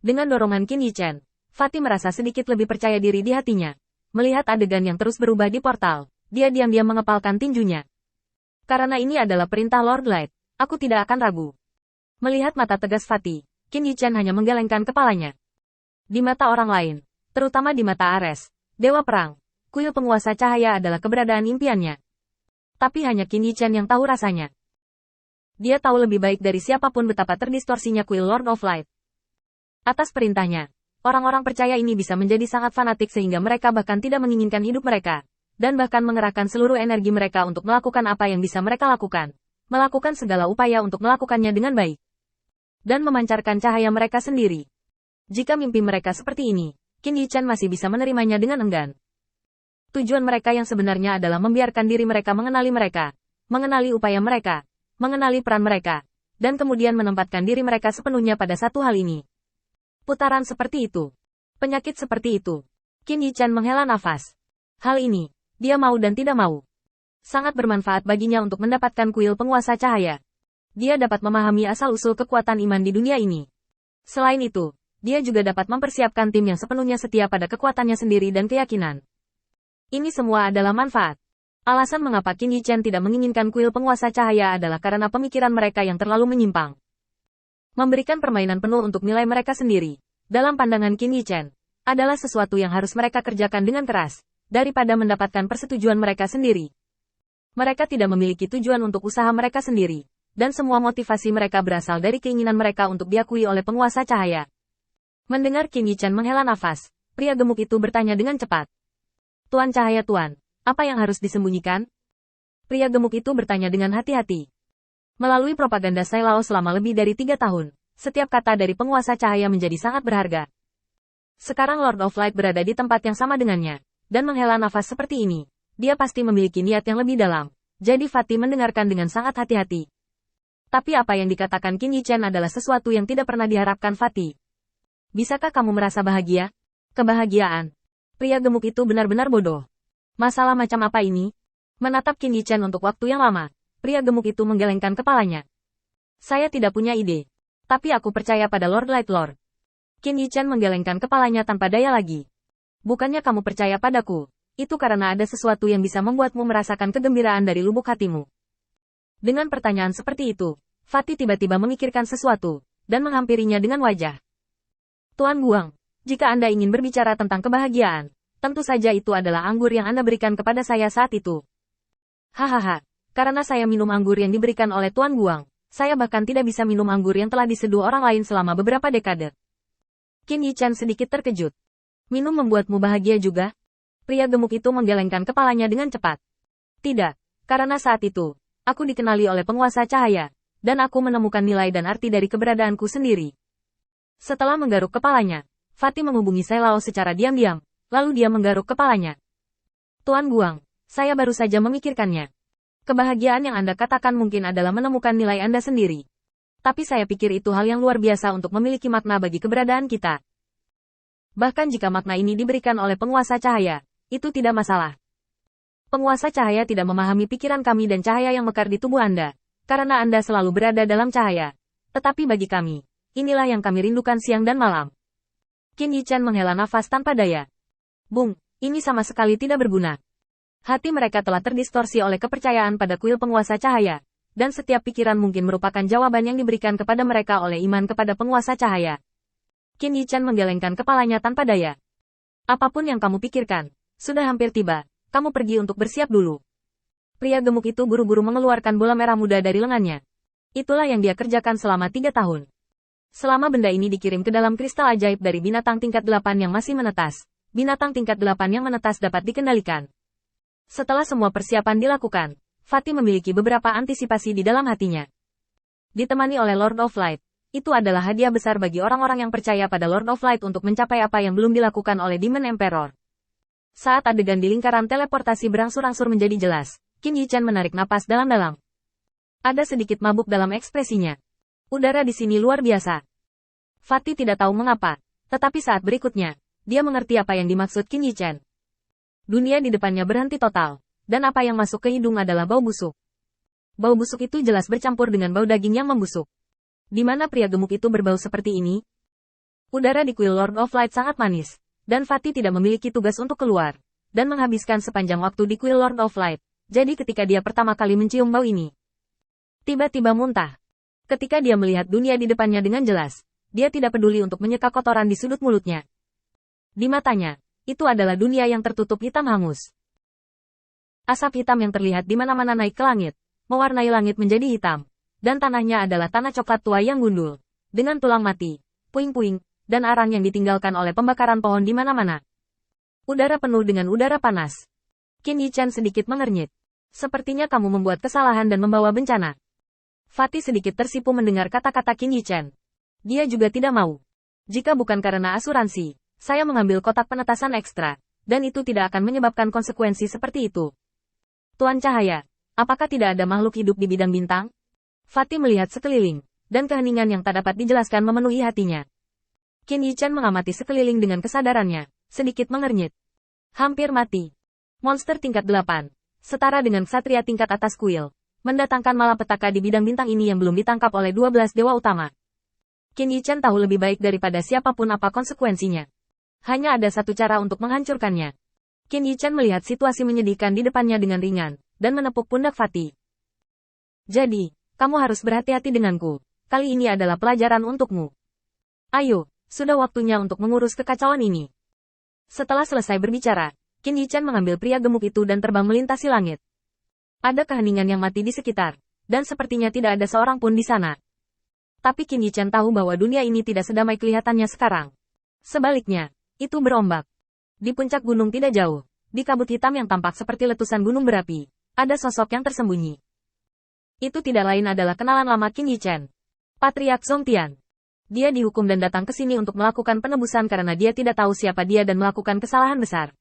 Dengan dorongan Qin Yichen, Fatih merasa sedikit lebih percaya diri di hatinya. Melihat adegan yang terus berubah di portal, dia diam-diam mengepalkan tinjunya. Karena ini adalah perintah Lord Light, aku tidak akan ragu. Melihat mata tegas Fatih, Qin Yichen hanya menggelengkan kepalanya. Di mata orang lain, terutama di mata Ares, Dewa Perang, kuil penguasa cahaya adalah keberadaan impiannya. Tapi hanya Qin Yichen yang tahu rasanya. Dia tahu lebih baik dari siapapun betapa terdistorsinya kuil Lord of Light. Atas perintahnya, orang-orang percaya ini bisa menjadi sangat fanatik sehingga mereka bahkan tidak menginginkan hidup mereka, dan bahkan mengerahkan seluruh energi mereka untuk melakukan apa yang bisa mereka lakukan, melakukan segala upaya untuk melakukannya dengan baik, dan memancarkan cahaya mereka sendiri. Jika mimpi mereka seperti ini, Qin Yichen masih bisa menerimanya dengan enggan. Tujuan mereka yang sebenarnya adalah membiarkan diri mereka mengenali upaya mereka, mengenali peran mereka, dan kemudian menempatkan diri mereka sepenuhnya pada satu hal ini. Putaran seperti itu. Penyakit seperti itu. Qin Yichen menghela nafas. Hal ini, dia mau dan tidak mau. Sangat bermanfaat baginya untuk mendapatkan kuil penguasa cahaya. Dia dapat memahami asal-usul kekuatan iman di dunia ini. Selain itu, dia juga dapat mempersiapkan tim yang sepenuhnya setia pada kekuatannya sendiri dan keyakinan. Ini semua adalah manfaat. Alasan mengapa Qin Yichen tidak menginginkan kuil penguasa cahaya adalah karena pemikiran mereka yang terlalu menyimpang. Memberikan permainan penuh untuk nilai mereka sendiri, dalam pandangan Qin Yichen, adalah sesuatu yang harus mereka kerjakan dengan keras, daripada mendapatkan persetujuan mereka sendiri. Mereka tidak memiliki tujuan untuk usaha mereka sendiri, dan semua motivasi mereka berasal dari keinginan mereka untuk diakui oleh penguasa cahaya. Mendengar Qin Yichen menghela nafas, pria gemuk itu bertanya dengan cepat. Tuan Cahaya Tuan. Apa yang harus disembunyikan? Pria gemuk itu bertanya dengan hati-hati. Melalui propaganda Sailao selama lebih dari 3 tahun, setiap kata dari penguasa cahaya menjadi sangat berharga. Sekarang Lord of Light berada di tempat yang sama dengannya, dan menghela nafas seperti ini. Dia pasti memiliki niat yang lebih dalam, jadi Fatih mendengarkan dengan sangat hati-hati. Tapi apa yang dikatakan Qin Yichen adalah sesuatu yang tidak pernah diharapkan Fatih. Bisakah kamu merasa bahagia? Kebahagiaan. Pria gemuk itu benar-benar bodoh. Masalah macam apa ini? Menatap Qin Yichen untuk waktu yang lama, pria gemuk itu menggelengkan kepalanya. Saya tidak punya ide. Tapi aku percaya pada Lord Light Lord. Qin Yichen menggelengkan kepalanya tanpa daya lagi. Bukannya kamu percaya padaku, itu karena ada sesuatu yang bisa membuatmu merasakan kegembiraan dari lubuk hatimu. Dengan pertanyaan seperti itu, Fatih tiba-tiba memikirkan sesuatu, dan menghampirinya dengan wajah. Tuan Guang, jika Anda ingin berbicara tentang kebahagiaan, tentu saja itu adalah anggur yang Anda berikan kepada saya saat itu. Hahaha, karena saya minum anggur yang diberikan oleh Tuan Guang, saya bahkan tidak bisa minum anggur yang telah diseduh orang lain selama beberapa dekade. Qin Yichen sedikit terkejut. Minum membuatmu bahagia juga? Pria gemuk itu menggelengkan kepalanya dengan cepat. Tidak, karena saat itu, aku dikenali oleh penguasa cahaya, dan aku menemukan nilai dan arti dari keberadaanku sendiri. Setelah menggaruk kepalanya, Fatih menghubungi Sailao secara diam-diam. Lalu dia menggaruk kepalanya. Tuan Guang, saya baru saja memikirkannya. Kebahagiaan yang Anda katakan mungkin adalah menemukan nilai Anda sendiri. Tapi saya pikir itu hal yang luar biasa untuk memiliki makna bagi keberadaan kita. Bahkan jika makna ini diberikan oleh penguasa cahaya, itu tidak masalah. Penguasa cahaya tidak memahami pikiran kami dan cahaya yang mekar di tubuh Anda, karena Anda selalu berada dalam cahaya. Tetapi bagi kami, inilah yang kami rindukan siang dan malam. Qin Yichen menghela nafas tanpa daya. Bung, ini sama sekali tidak berguna. Hati mereka telah terdistorsi oleh kepercayaan pada kuil penguasa cahaya, dan setiap pikiran mungkin merupakan jawaban yang diberikan kepada mereka oleh iman kepada penguasa cahaya. Qin Yichen menggelengkan kepalanya tanpa daya. Apapun yang kamu pikirkan, sudah hampir tiba, kamu pergi untuk bersiap dulu. Pria gemuk itu buru-buru mengeluarkan bola merah muda dari lengannya. Itulah yang dia kerjakan selama 3 tahun. Selama benda ini dikirim ke dalam kristal ajaib dari binatang tingkat 8 yang masih menetas, binatang tingkat 8 yang menetas dapat dikendalikan. Setelah semua persiapan dilakukan, Fatih memiliki beberapa antisipasi di dalam hatinya. Ditemani oleh Lord of Light, itu adalah hadiah besar bagi orang-orang yang percaya pada Lord of Light untuk mencapai apa yang belum dilakukan oleh Demon Emperor. Saat adegan di lingkaran teleportasi berangsur-angsur menjadi jelas, Qin Yichen menarik napas dalam-dalam. Ada sedikit mabuk dalam ekspresinya. Udara di sini luar biasa. Fatih tidak tahu mengapa, tetapi saat berikutnya, dia mengerti apa yang dimaksud Qin Yichen. Dunia di depannya berhenti total, dan apa yang masuk ke hidung adalah bau busuk. Bau busuk itu jelas bercampur dengan bau daging yang membusuk. Di mana pria gemuk itu berbau seperti ini? Udara di Kuil Lord of Light sangat manis, dan Fatih tidak memiliki tugas untuk keluar, dan menghabiskan sepanjang waktu di Kuil Lord of Light. Jadi ketika dia pertama kali mencium bau ini, tiba-tiba muntah. Ketika dia melihat dunia di depannya dengan jelas, dia tidak peduli untuk menyeka kotoran di sudut mulutnya. Di matanya, itu adalah dunia yang tertutup hitam hangus. Asap hitam yang terlihat di mana-mana naik ke langit, mewarnai langit menjadi hitam, dan tanahnya adalah tanah coklat tua yang gundul, dengan tulang mati, puing-puing, dan arang yang ditinggalkan oleh pembakaran pohon di mana-mana. Udara penuh dengan udara panas. Qin Yichen sedikit mengernyit. Sepertinya kamu membuat kesalahan dan membawa bencana. Fatih sedikit tersipu mendengar kata-kata Qin Yichen. Dia juga tidak mau. Jika bukan karena asuransi, saya mengambil kotak penetasan ekstra, dan itu tidak akan menyebabkan konsekuensi seperti itu. Tuan Cahaya, apakah tidak ada makhluk hidup di bidang bintang? Fatih melihat sekeliling, dan keheningan yang tak dapat dijelaskan memenuhi hatinya. Qin Yichen mengamati sekeliling dengan kesadarannya, sedikit mengernyit. Hampir mati. Monster tingkat 8, setara dengan ksatria tingkat atas kuil, mendatangkan malapetaka di bidang bintang ini yang belum ditangkap oleh 12 dewa utama. Qin Yichen tahu lebih baik daripada siapapun apa konsekuensinya. Hanya ada satu cara untuk menghancurkannya. Qin Yichen melihat situasi menyedihkan di depannya dengan ringan, dan menepuk pundak Fatih. Jadi, kamu harus berhati-hati denganku. Kali ini adalah pelajaran untukmu. Ayo, sudah waktunya untuk mengurus kekacauan ini. Setelah selesai berbicara, Qin Yichen mengambil pria gemuk itu dan terbang melintasi langit. Ada keheningan yang mati di sekitar, dan sepertinya tidak ada seorang pun di sana. Tapi Qin Yichen tahu bahwa dunia ini tidak sedamai kelihatannya sekarang. Sebaliknya, itu berombak. Di puncak gunung tidak jauh, di kabut hitam yang tampak seperti letusan gunung berapi, ada sosok yang tersembunyi. Itu tidak lain adalah kenalan lama Qin Yichen, Patriark Zongtian. Dia dihukum dan datang ke sini untuk melakukan penebusan karena dia tidak tahu siapa dia dan melakukan kesalahan besar.